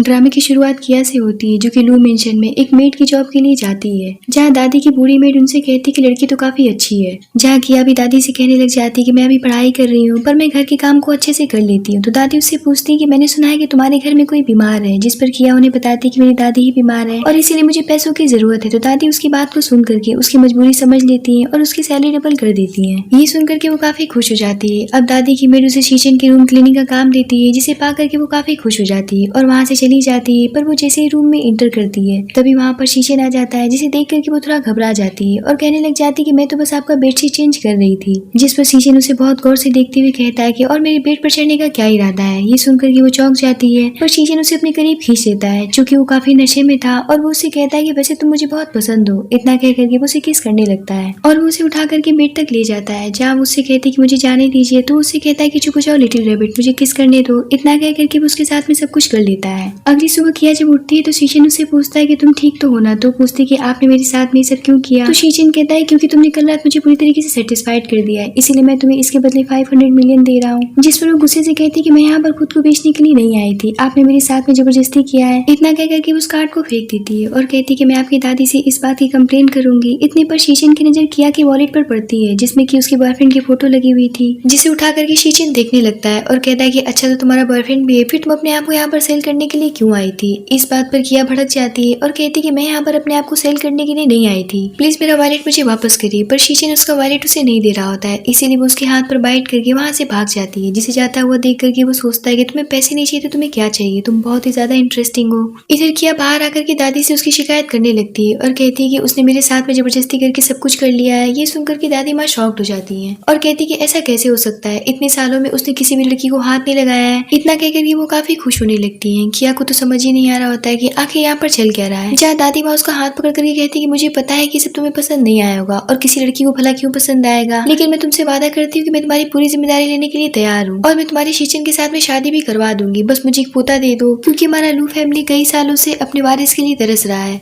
ड्रामे की शुरुआत किया से होती है, जो कि लू मेंशन में एक मेड की जॉब के लिए जाती है, जहाँ दादी की बूढ़ी मेड उनसे कहती है कि लड़की तो काफी अच्छी है। जहाँ किया भी दादी से कहने लग जाती है कि मैं अभी पढ़ाई कर रही हूँ, पर मैं घर के काम को अच्छे से कर लेती हूँ। तो दादी उससे पूछती है कि मैंने सुना है कि तुम्हारे घर में कोई बीमार है, जिस पर किया उन्हें बताती है कि मेरी दादी ही बीमार है और इसीलिए मुझे पैसों की जरूरत है। तो दादी उसकी बात को सुन करके उसकी मजबूरी समझ लेती है और उसकी सैलरी डबल कर देती है। ये सुन करके वो काफी खुश हो जाती है। अब दादी की मेड उसे शीशन के रूम क्लीनिंग का काम देती है, जिसे पा करके वो काफी खुश हो जाती है और वहाँ से चली जाती है। पर वो जैसे ही रूम में इंटर करती है, तभी वहाँ पर शीशन आ जाता है, जिसे देख करके वो थोड़ा घबरा जाती है और कहने लग जाती है कि मैं तो बस आपका बेडशीट चेंज कर रही थी। जिस पर शीशन उसे बहुत गौर से देखते हुए कहता है कि और मेरे बेड पर चढ़ने का क्या इरादा है। ये सुनकर के वो चौंक जाती है, पर शीशन उसे अपने करीब खींच लेता है, चूंकि वो काफी नशे में था, और वो उससे कहता है कि वैसे तुम मुझे बहुत पसंद हो। इतना कह करके वो उसे किस करने लगता है और वो उसे उठा करके बेड तक ले जाता है, जहाँ वो उससे कहती है कि मुझे जाने दीजिए। तो उससे कहता है कि चुप हो जाओ लिटिल रैबिट, मुझे किस करने दो। इतना कह करके वो उसके साथ में सब कुछ कर लेता है। अगली सुबह किया जब उठती है तो शीशन उससे पूछता है कि तुम ठीक तो हो ना। तो पूछती है कि आपने मेरे साथ में ये सब क्यों किया। तो शीशन कहता है क्योंकि तुमने कल रात मुझे पूरी तरीके से सेटिस्फाइड कर दिया है, इसीलिए मैं तुम्हें इसके बदले 500 मिलियन दे रहा हूँ। जिस पर वो गुस्से से कहती है कि मैं यहाँ पर खुद को बेचने के लिए नहीं आई थी, आपने मेरे साथ में जबरदस्ती किया है। इतना कह करके उस कार्ड को फेंक देती है और कहती है कि मैं आपकी दादी से इस बात की कंप्लेन करूंगी। इतने पर शीशन की नजर किया के वॉलेट पर पड़ती है, जिसमें कि उसके बॉयफ्रेंड की फोटो लगी हुई थी, जिसे उठा करके शीशन देखने लगता है और कहता है कि अच्छा तो तुम्हारा बॉयफ्रेंड भी है, फिर तुम अपने आप को यहाँ पर सेल करने के लिए क्यों आई थी। इस बात पर किया भड़क जाती है और कहती है कि मैं यहाँ पर अपने आप को सेल करने के लिए नहीं आई थी, प्लीज मेरा वॉलेट मुझे वापस करिए। पर शीशन उसका वॉलेट उसे नहीं दे रहा होता है, इसीलिए वो उसके हाथ पर बाइट करके वहाँ से भाग जाती है। जिसे जाता हुआ देख करके वो सोचता है कि तुम्हें पैसे नहीं चाहिए तो तुम्हें क्या चाहिए, तुम बहुत ही ज्यादा इंटरेस्टिंग हो। इधर किया बाहर आकर के दादी से उसकी शिकायत करने लगती है और कहती है कि उसने मेरे साथ में जबरदस्ती करके सब कुछ कर लिया है। ये सुनकर के दादी माँ शॉक्ड हो जाती है और कहती है कि ऐसा कैसे हो सकता है, इतने सालों में उसने किसी भी लड़की को हाथ नहीं लगाया है। इतना कहकर के वो काफी खुश होने लगती है। किया को तो समझ ही नहीं आ रहा होता है कि आखिर यहाँ पर चल क्या रहा है। जहाँ दादी माँ उसका हाथ पकड़ करके कहती है कि मुझे पता है कि सब तुम्हें पसंद नहीं आया होगा और किसी लड़की को भला क्यों पसंद आएगा, लेकिन मैं तुमसे वादा करती हूँ कि मैं तुम्हारी पूरी जिम्मेदारी लेने के लिए तैयार हूँ और मैं तुम्हारी शीशन के साथ में शादी भी करवा दूंगी। बस मुझे एक पोता दे दो, क्योंकि हमारा लू फैमिली कई सालों से अपने वारिस के लिए तरस रहा है।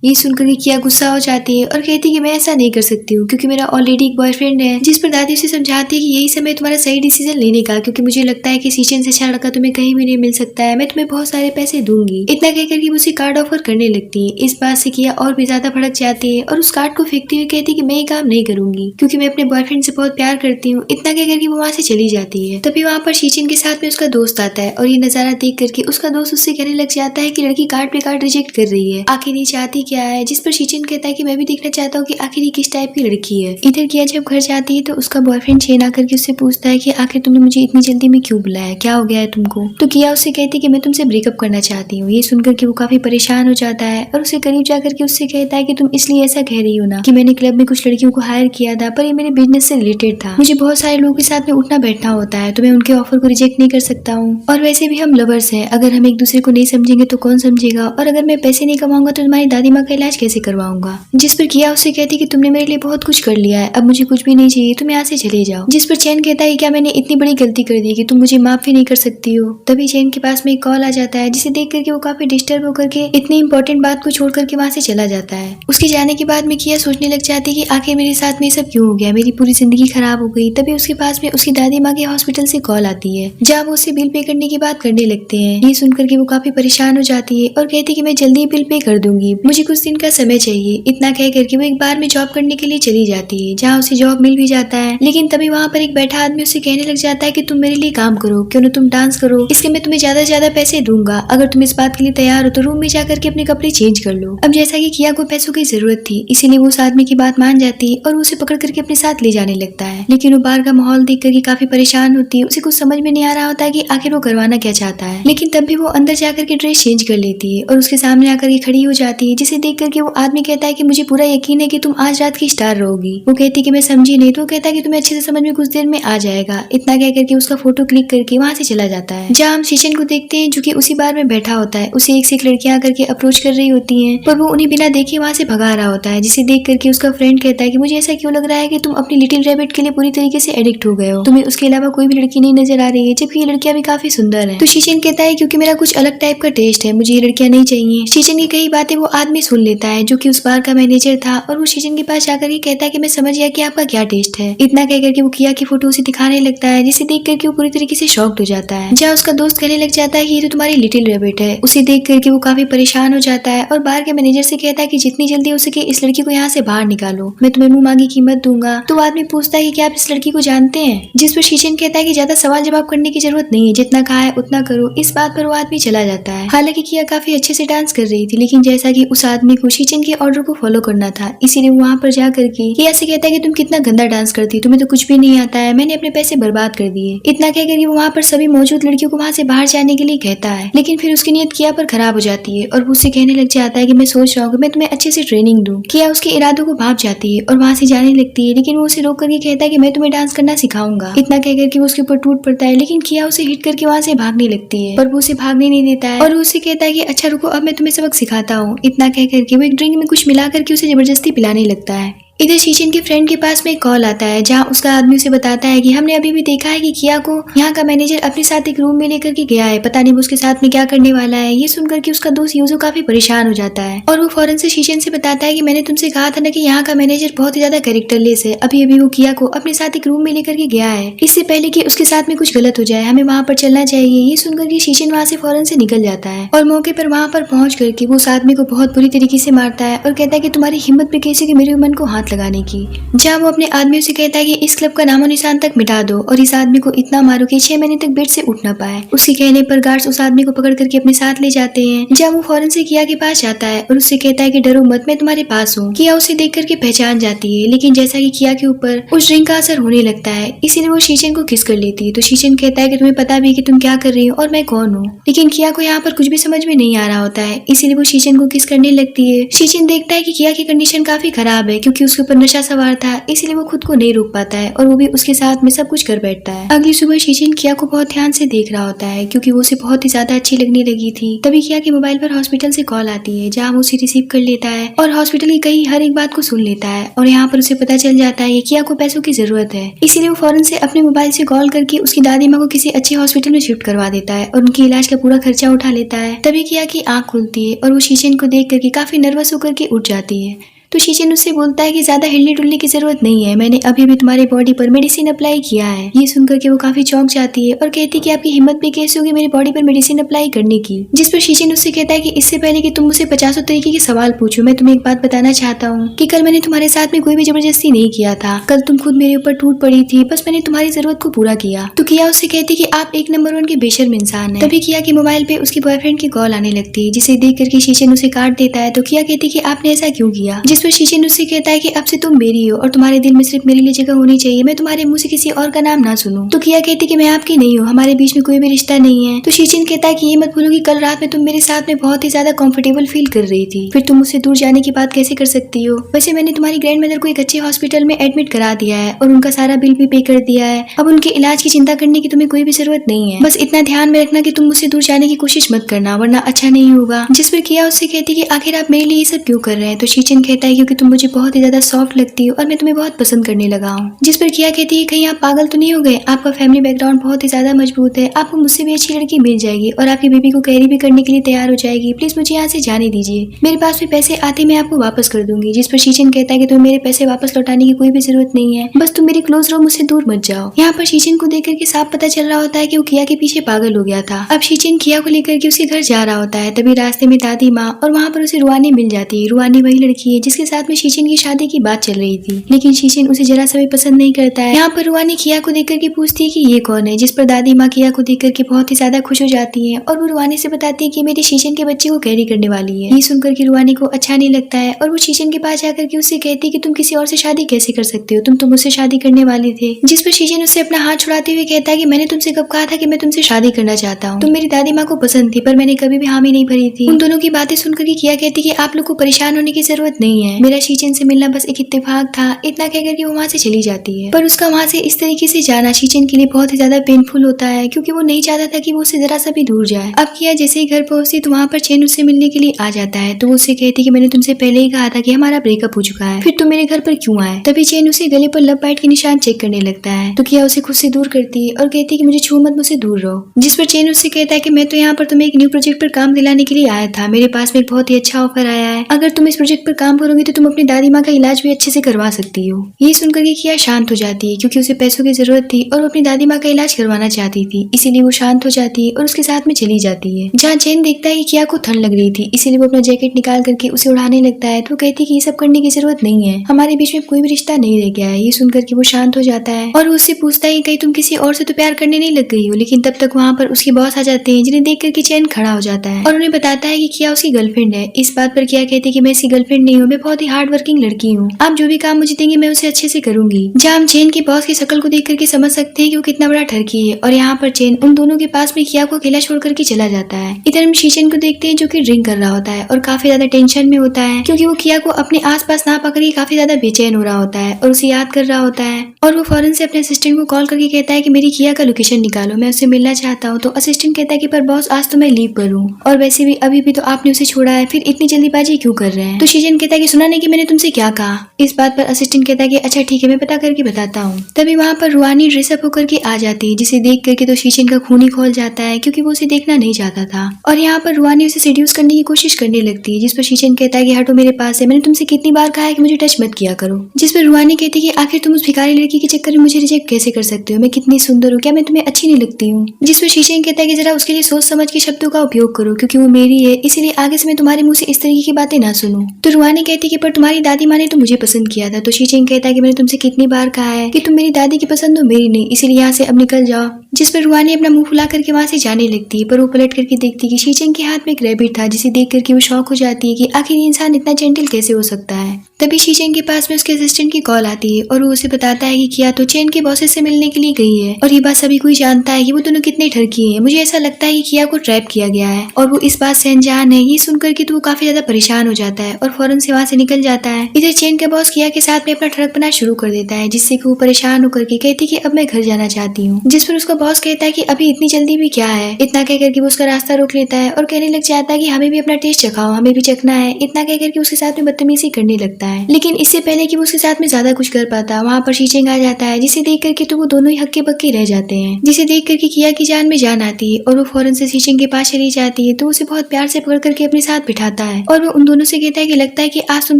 ये सुनकर के किया गुस्सा हो जाती है और कहती है कि मैं ऐसा नहीं कर सकती हूँ, क्योंकि मेरा ऑलरेडी एक बॉयफ्रेंड है। जिस पर दादी उसे समझाती है कि यही समय तुम्हारा सही डिसीजन लेने का, क्योंकि मुझे लगता है कि शीशन से अच्छा लड़का तुम्हें कहीं भी नहीं मिल सकता है, मैं तुम्हें बहुत सारे पैसे दूंगी। इतना कहकर के वो उसे कार्ड ऑफर करने लगती है। इस बात से किया और भी ज्यादा भड़क जाती है और उस कार्ड को फेंकती हुई कहती है कि मैं ये काम नहीं करूंगी, क्योंकि मैं अपने बॉयफ्रेंड से बहुत प्यार करती हूँ। इतना कहकर के वो वहाँ से चली जाती है। तभी वहाँ पर शीशन के साथ में उसका दोस्त आता है और ये नजारा देख करके उसका दोस्त उससे कहने लग जाता है कि लड़की कार्ड पे कार्ड रिजेक्ट कर रही है, आखिर ये चाहती क्या है। जिस पर कहता है कि मैं भी देखना चाहता हूँ कि आखिर ये किस टाइप की लड़की है। इधर किया जब घर जाती है तो उसका बॉयफ्रेंड चेन आकर के उससे पूछता है कि आखिर तुमने मुझे इतनी जल्दी में क्यों बुलाया, क्या हो गया है तुमको। तो किया उससे कहती है कि मैं तुमसे ब्रेकअप करना चाहती हूँ। ये सुनकर के वो काफी परेशान हो जाता है और उसे करीब जाकर के उससे कहता है कि तुम इसलिए ऐसा कह रही हो ना कि मैंने क्लब में कुछ लड़कियों को हायर किया था, पर ये मेरे बिजनेस से रिलेटेड था। मुझे बहुत सारे लोगों के साथ में उठना बैठना होता है, तो मैं उनके ऑफर को रिजेक्ट नहीं कर सकता हूँ। और वैसे भी हम लवर्स हैं, अगर हम एक दूसरे को नहीं समझेंगे तो कौन समझेगा, और अगर मैं पैसे नहीं कमाऊंगा तो तुम्हारी दादी माँ का इलाज कैसे करवाऊंगा। जिस पर किया उससे कहती कि तुमने मेरे लिए बहुत कुछ कर लिया है, अब मुझे कुछ भी नहीं चाहिए, तुम यहाँ से चले जाओ। जिस पर चैन कहता है क्या मैंने इतनी बड़ी गलती कर दी कि तुम मुझे माफ भी नहीं कर सकती हो। तभी चैन के पास में एक कॉल आ जाता है, जिसे देख करके वो काफी डिस्टर्ब होकर के इतनी इंपॉर्टेंट बात को छोड़ करके वहाँ से चला जाता है। उसके जाने के बाद में किया सोचने लग जाती है कि आखिर मेरे साथ में सब क्यों हो गया, मेरी पूरी जिंदगी खराब हो गई। तभी उसके पास में उसकी दादी माँ के हॉस्पिटल से कॉल आती है, जहाँ वो उससे बिल पे करने की बात करने लगते हैं। ये सुनकर के वो काफी परेशान हो जाती है और कहती है कि मैं जल्दी ही बिल पे कर दूंगी, मुझे कुछ दिन का समय चाहिए। इतना कह करके वो एक बार में जॉब करने के लिए चली जाती है, जहाँ उसे जॉब मिल भी जाता है। लेकिन तभी वहाँ पर एक बैठा आदमी उसे कहने लग जाता है कि तुम मेरे लिए काम करो, क्यों ना तुम डांस करो, इसके मैं तुम्हें ज्यादा से ज्यादा पैसे दूंगा। अगर तुम इस बात के लिए तैयार हो तो रूम में जाकर के अपने कपड़े चेंज कर लो। अब जैसा कि किया को पैसों की जरूरत थी, इसीलिए वो उस आदमी की बात मान जाती है और उसे पकड़ करके अपने साथ ले जाने लगता है। लेकिन वो बाहर का माहौल देख करके काफी परेशान होती है, उसे कुछ समझ में नहीं आ रहा होता है कि आखिर वो करवाना क्या चाहता है। लेकिन तब भी वो अंदर जाकर के ड्रेस चेंज कर लेती है और उसके सामने आकर के खड़ी हो जाती है, जिसे देख करके वो आदमी कहता है कि मुझे पूरा यकीन है कि तुम आज रात की स्टार रहोगी। वो कहती कि मैं समझी नहीं, तो वो कहता है कि तुम्हें अच्छे से समझ में कुछ देर में आ जाएगा। इतना कह करके उसका फोटो क्लिक करके वहाँ से चला जाता है, जहाँ हम शीशन को देखते हैं जो कि उसी बार में बैठा होता है। उसे एक से एक लड़कियां आकर के अप्रोच कर रही होती हैं, पर वो उन्हें बिना देखे वहाँ से भगा रहा होता है, जिसे देख करके उसका फ्रेंड कहता है कि मुझे ऐसा क्यों लग रहा है कि तुम अपनी लिटिल रैबिट के लिए पूरी तरीके से एडिक्ट हो गए हो, तुम्हें उसके अलावा कोई भी लड़की नहीं नजर आ रही है, जबकि ये लड़कियां भी काफी सुंदर है। तो शीशन कहता है क्योंकि मेरा कुछ अलग टाइप का टेस्ट है, मुझे ये लड़कियां नहीं चाहिए। शीशन की कई बातें वो आदमी सुन लेता है जो कि उस बार का मैनेजर था, और वो शीजन के पास जाकर के कहता है कि मैं समझ गया कि आपका क्या टेस्ट है। इतना कहकर के वो किया की फोटो उसे दिखाने लगता है, जिसे देख करके वो पूरी तरीके से शॉक्ड हो जाता है। जहाँ उसका दोस्त कहने लग जाता है कि ये तो तुम्हारी लिटिल रैबिट है। उसे देख करके वो काफी परेशान हो जाता है और बाहर के मैनेजर से कहता है कि जितनी जल्दी हो सके इस लड़की को यहाँ से बाहर निकालो, मैं तुम्हें मुंह मांगी कीमत दूंगा। तो आदमी पूछता है कि क्या आप इस लड़की को जानते हैं, जिस पर शीशन कहता है कि ज्यादा सवाल जवाब करने की जरूरत नहीं है, जितना कहा है उतना करो। इस बात पर वो आदमी चला जाता है। हालांकि किया काफी अच्छे से डांस कर रही थी, लेकिन जैसा कि उस आदमी को शीशन के ऑर्डर को फॉलो करना था, इसीलिए वहाँ पर जाकर के किया से कहता है कि तुम कितना गंदा डांस करती, तुम्हें तो कुछ भी नहीं आता है, मैंने अपने पैसे बर्बाद कर दिए। इतना कहकर के वो वहाँ पर सभी मौजूद लड़कियों को वहाँ से बाहर जाने के लिए कहता है, लेकिन फिर उसकी नीयत किया पर खराब हो जाती है और वो उसे कहने लग जाता है कि मैं सोच रहा हूँ कि मैं तुम्हें अच्छे से ट्रेनिंग दूं। किया उसके इरादों को भाप जाती है और वहाँ से जाने लगती है, लेकिन वो उसे रोक करके कहता है कि मैं तुम्हें डांस करना सिखाऊंगा। इतना कहकर के वो उसके ऊपर टूट पड़ता है, लेकिन किया उसे हिट करके वहाँ से भागने लगती है, पर वो उसे भागने नहीं देता है और उसे कहता है कि अच्छा रुको, अब मैं तुम्हें सबक सिखाता हूँ। इतना कहकर के वो एक ड्रिंक में कुछ मिला करके उसे जबरदस्ती पिलाने लगता है। इधर शीशन के फ्रेंड के पास में एक कॉल आता है, जहाँ उसका आदमी उसे बताता है कि हमने अभी भी देखा है कि किया को यहाँ का मैनेजर अपने साथ एक रूम में लेकर के गया है, पता नहीं वो उसके साथ में क्या करने वाला है। ये सुनकर के उसका दोस्त यूजो काफी परेशान हो जाता है और वो फौरन से शीशन से बताता है कि मैंने तुमसे कहा था ना कि यहाँ का मैनेजर बहुत ही ज्यादा कैरेक्टरलेस है, अभी अभी वो किया को अपने साथ एक रूम में लेकर के गया है, इससे पहले कि उसके साथ में कुछ गलत हो जाए हमें वहाँ पर चलना चाहिए। ये सुनकर के शीशन वहाँ से फौरन से निकल जाता है और मौके पर वहाँ पर पहुंच करके वो उस आदमी को बहुत बुरी तरीके से मारता है और कहता है कि तुम्हारी हिम्मत भी कैसे कि मेरे मन को हाथ लगाने की। जहाँ वो अपने आदमियों से कहता है कि इस क्लब का नामो निशान तक मिटा दो और इस आदमी को इतना मारो कि 6 महीने तक बेड से उठ ना पाए। उसके कहने पर गार्ड्स उस आदमी को पकड़ करके अपने साथ ले जाते हैं, जहाँ वो फौरन से किया के पास जाता है और उससे कहता है कि डरो मत, मैं तुम्हारे पास हूँ। किया उसे देख करके पहचान जाती है, लेकिन जैसा कि किया के ऊपर उस ड्रिंक का असर होने लगता है, इसीलिए वो शीशन को किस कर लेती है। तो शीशन कहता है कि तुम्हें पता भी है कि तुम क्या कर रही हो और मैं कौन हूँ, लेकिन किया को यहाँ पर कुछ भी समझ में नहीं आ रहा होता है, इसीलिए वो शीशन को किस करने लगती है। शीशन देखता है कि किया की कंडीशन काफी खराब है, क्योंकि उसके ऊपर नशा सवार था, इसलिए वो खुद को नहीं रोक पाता है और वो भी उसके साथ में सब कुछ कर बैठता है। अगली सुबह शीशन किया को बहुत ध्यान से देख रहा होता है, क्योंकि वो उसे बहुत ही ज्यादा अच्छी लगने लगी थी। तभी किया के मोबाइल पर हॉस्पिटल से कॉल आती है, जहाँ वो उसे रिसीव कर लेता है और हॉस्पिटल की कई हर एक बात को सुन लेता है और यहाँ पर उसे पता चल जाता है कि किया को पैसों की जरूरत है, इसीलिए वो फौरन से अपने मोबाइल से कॉल करके उसकी दादी माँ को किसी अच्छे हॉस्पिटल में शिफ्ट करवा देता है और उनकी इलाज का पूरा खर्चा उठा लेता है। तभी किया की आंख खुलती है और वो शीशन को देख करके काफी नर्वस होकर के उठ जाती है। तो शीशन उससे बोलता है कि ज्यादा हिलने डुलने की जरूरत नहीं है, मैंने अभी भी तुम्हारी बॉडी पर मेडिसिन अप्लाई किया है। ये सुनकर के वो काफी चौंक जाती है और कहती है कि आपकी हिम्मत भी कैसे होगी मेरी बॉडी पर मेडिसिन अप्लाई करने की। जिस पर शीशन उससे कहता है कि इससे पहले कि तुम मुझसे 50 तरीके के सवाल पूछो, मैं तुम्हें एक बात बताना चाहता हूँ कि कल मैंने तुम्हारे साथ में कोई भी जबरदस्ती नहीं किया था, कल तुम खुद मेरे ऊपर टूट पड़ी थी, बस मैंने तुम्हारी जरूरत को पूरा किया। तो किया उससे कहती कि आप एक नंबर 1 के बेशर्म इंसान है। तभी किया के मोबाइल पे उसके बॉयफ्रेंड की कॉल आने लगती है, जिसे देख करके शीशन उसे काट देता है। तो किया कहती कि आपने ऐसा क्यों किया, जिस पर शीशन उससे कहता है कि अब से तुम मेरी हो और तुम्हारे दिल में सिर्फ मेरे लिए जगह होनी चाहिए, मैं तुम्हारे मुंह से किसी और का नाम ना सुनूं। तो किया कहती कि मैं आपकी नहीं हूँ, हमारे बीच में कोई भी रिश्ता नहीं है। तो शीशन कहता है कि ये मत भूलो कि कल रात में तुम मेरे साथ में बहुत ही ज्यादा कंफर्टेबल फील कर रही थी, फिर तुम मुझसे दूर जाने की बात कैसे कर सकती हो। वैसे मैंने तुम्हारी ग्रैंडमदर को एक अच्छे हॉस्पिटल में एडमिट करा दिया है और उनका सारा बिल भी पे कर दिया है, अब उनके इलाज की चिंता करने की तुम्हें कोई भी जरूरत नहीं है। बस इतना ध्यान में रखना कि तुम मुझसे दूर जाने की कोशिश मत करना, वरना अच्छा नहीं होगा। जिस पर किया उससे कहती कि आखिर आप मेरे लिए ये सब क्यों कर रहे हैं। तो शीशन कहता है क्योंकि तुम मुझे बहुत ही ज्यादा सॉफ्ट लगती हो और मैं तुम्हें बहुत पसंद करने लगा हूँ। जिस पर किया कहती है कहीं आप पागल तो नहीं हो गए, आपका फैमिली बैकग्राउंड बहुत ही ज्यादा मजबूत है, आपको मुझसे भी अच्छी लड़की मिल जाएगी और आपकी बेबी को कैरी भी करने के लिए तैयार हो जाएगी, प्लीज मुझे यहाँ से जाने दीजिए, मेरे पास भी पैसे आते मैं आपको वापस कर दूंगी। जिस पर शीशन कहता है कि तुम्हें मेरे पैसे वापस लौटाने की कोई भी जरूरत नहीं है, बस तुम मेरे क्लोज रहो, मुझसे दूर मत जाओ। यहाँ पर शीशन को देख करके साफ पता चल रहा होता है कि वो किया के पीछे पागल हो गया था। अब शीशन किया को लेकर के उसके घर जा रहा होता है, तभी रास्ते में दादी माँ और वहाँ पर उसे रुआनी मिल जाती है। रुआनी वही लड़की है जिसके साथ में शीशन की शादी की बात चल रही थी, लेकिन शीशन उसे जरा सा भी पसंद नहीं करता है। यहाँ पर रुआनी किया को देख करके पूछती है कि ये कौन है, जिस पर दादी माँ किया को देख करके बहुत ही ज्यादा खुश हो जाती है और वो रुआनी से बताती है कि मेरे शीशन के बच्चे को कैरी करने वाली है। ये सुनकर के रुआनी को अच्छा नहीं लगता है और वो शीशन के पास जाकर के उससे कहती है कि तुम किसी और से शादी कैसे कर सकते हो, तुम तो मुझसे शादी करने वाले थे। जिस पर शीशन उससे अपना हाथ छुड़ाते हुए कहता है कि मैंने तुमसे कब कहा था कि मैं तुमसे शादी करना चाहता हूँ, तुम मेरी दादी माँ को पसंद थी पर मैंने कभी भी हामी नहीं भरी थी। उन दोनों की बातें सुनकर के किया कहती कि आप लोग को परेशान होने की जरूरत नहीं है, मेरा शीचेन से मिलना बस एक इत्तेफाक था। इतना कहकर के वो वहाँ से चली जाती है, पर उसका वहाँ से इस तरीके से जाना शीचेन के लिए बहुत ही ज्यादा पेनफुल होता है, क्योंकि वो नहीं चाहता था कि वो उससे जरा सा भी दूर जाए। अब किया जैसे ही घर पहुंचती तो वहाँ पर चेन उससे मिलने के लिए आ जाता है, तो वो उससे कहती कि मैंने तुमसे पहले ही कहा था कि हमारा ब्रेकअप हो चुका है, फिर तुम मेरे घर पर क्यों आए। तभी चेन उसे गले पर लव बाइट के निशान चेक करने लगता है, तो किया उसे खुद से दूर करती है और कहती है कि मुझे छू मत, मुझसे दूर रहो। जिस पर चेन उससे कहता है कि मैं तो यहाँ पर तुम्हें एक न्यू प्रोजेक्ट पर काम दिलाने के लिए आया था, मेरे पास में एक बहुत ही अच्छा ऑफर आया है, अगर तुम इस प्रोजेक्ट पर काम करोगी तो तुम अपनी दादी माँ का इलाज भी अच्छे से करवा सकती हो। ये सुनकर के किया शांत हो जाती है, क्योंकि उसे पैसों की जरूरत थी और वो अपनी दादी माँ का इलाज करवाना चाहती थी, इसीलिए वो शांत हो जाती है और उसके साथ में चली जाती है। जहाँ चेन देखता है कि किया को ठंड लग रही थी, इसीलिए वो अपना जैकेट निकाल करके उसे उड़ाने लगता है, तो कहती है कि ये सब करने की जरूरत नहीं है, हमारे बीच में कोई भी रिश्ता नहीं रह गया है। ये सुनकर के वो शांत हो जाता है और उससे पूछता है कि कहीं तुम किसी और से तो प्यार करने नहीं लग गई हो। लेकिन तब तक वहाँ पर उसके बॉस आ जाते हैं, जिन्हें देख करके चैन खड़ा हो जाता है और उन्हें बताता है कि किया उसकी गर्लफ्रेंड है। इस बात पर किया कहती है कि मैं इसकी गर्लफ्रेंड नहीं हूँ, मैं बहुत ही हार्ड वर्किंग लड़की हूँ, आप जो भी काम मुझे देंगे मैं उसे अच्छे से करूंगी। जहाँ हम चेन के बॉस की शक्ल को देख करके समझ सकते हैं कि वो कितना बड़ा ठरकी है। और यहाँ पर चेन उन दोनों के पास में किया को अकेला छोड़ करके चला जाता है। इधर हम शीचेन को देखते हैं जो कि ड्रिंक कर रहा होता है और काफी ज्यादा टेंशन में होता है, क्योंकि वो किया को अपने आसपास ना पाकर काफी ज्यादा बेचैन हो रहा होता है और उसे याद कर रहा होता है। और वो फौरन से अपने असिस्टेंट को कॉल करके कहता है कि मेरी किया का लोकेशन निकालो, मैं उससे मिलना चाहता हूँ। तो असिस्टेंट कहता है कि पर बॉस आज तो मैं लीव पर हूँ, और वैसे भी अभी भी तो आपने उसे छोड़ा है, फिर इतनी जल्दीबाजी क्यों कर रहे हैं। तो शीचेन कहता है कि सुना नहीं कि मैंने तुमसे क्या कहा। इस बात पर असिस्टेंट कहता है कि अच्छा ठीक है, मैं पता करके बताता हूँ। तभी वहाँ पर रुआनी ड्रेसअप होकर के आ जाती है, जिसे देख करके तो शीचेन का खून ही खोल जाता है, क्योंकि वो उसे देखना नहीं चाहता था। और यहाँ पर रुआनी उसे सीड्यूस करने की कोशिश करने लगती है, जिस पर शीचेन कहता है कि हटो मेरे पास से, मैंने तुमसे कितनी बार कहा है कि मुझे टच मत किया करो। जिस पर रुआनी कहती है कि आखिर तुम उस भिखारी लड़की के चक्कर में मुझे रिजेक्ट कैसे कर सकते हो, मैं कितनी सुंदर हूँ, क्या मैं तुम्हें अच्छी नहीं लगती हूँ। जिस पर शीचेन कहता है कि जरा उसके लिए सोच समझ के शब्दों का उपयोग करो, क्योंकि वो मेरी है, इसीलिए आगे से मैं तुम्हारे मुंह से इस तरीके की बातें ना सुनूं। तो रुआनी कहती है कि पर तुम्हारी दादी माँ ने तो मुझे पसंद किया था। तो शीचेन कहता है कि मैंने तुमसे कितनी बार कहा है कि तुम मेरी दादी की पसंद हो, मेरी नहीं, इसीलिए यहाँ से अब निकल जाओ। जिस पर रुआनी अपना मुंह फुला करके वहाँ से जाने लगती है, पर वो पलट करके देखती है कि शीचेन के हाथ में एक रैबिट था, जिसे देख करके वो शॉक हो जाती है कि आखिर ये इंसान इतना जेंटल कैसे हो सकता है। तभी शीचेन के पास में उसके असिस्टेंट की कॉल आती है और वो उसे बताता है कि किया तो चेन के बॉसेस से मिलने के लिए गई है। और ये बात सभी कोई जानता है कि वो दोनों कितने ठरकी हैं। मुझे ऐसा लगता है कि किया को ट्रैप किया गया है और वो इस बात से अनजान है। ये सुनकर के तो वो काफी ज्यादा परेशान हो जाता है और फौरन से वहाँ से निकल जाता है। इधर चेन का बॉस किया के साथ में अपना ठड़कपना शुरू कर देता है, जिससे कि वो परेशान होकर के कहती कि अब मैं घर जाना चाहती हूँ। जिस पर उसका बॉस कहता है कि अभी इतनी जल्दी भी क्या है। इतना कहकर के वो उसका रास्ता रोक लेता है और कहने लग जाता है कि हमें भी अपना टेस्ट चखाओ, हमें भी चखना है। इतना कहकर के उसके साथ में बदतमीजी करने लगता है, लेकिन इससे पहले कि वो उसके साथ में ज्यादा कुछ कर पाता वहाँ पर शीचेन आ जाता है, जिसे देख करके तो वो दोनों ही हक्के बक्के रह जाते हैं। जिसे देख करके किया की जान में जान आती है और वो फौरन से शीचेन के पास चली जाती है, तो उसे बहुत प्यार से पकड़ करके अपने साथ बिठाता है और वो उन दोनों से कहता है कि लगता है कि आज तुम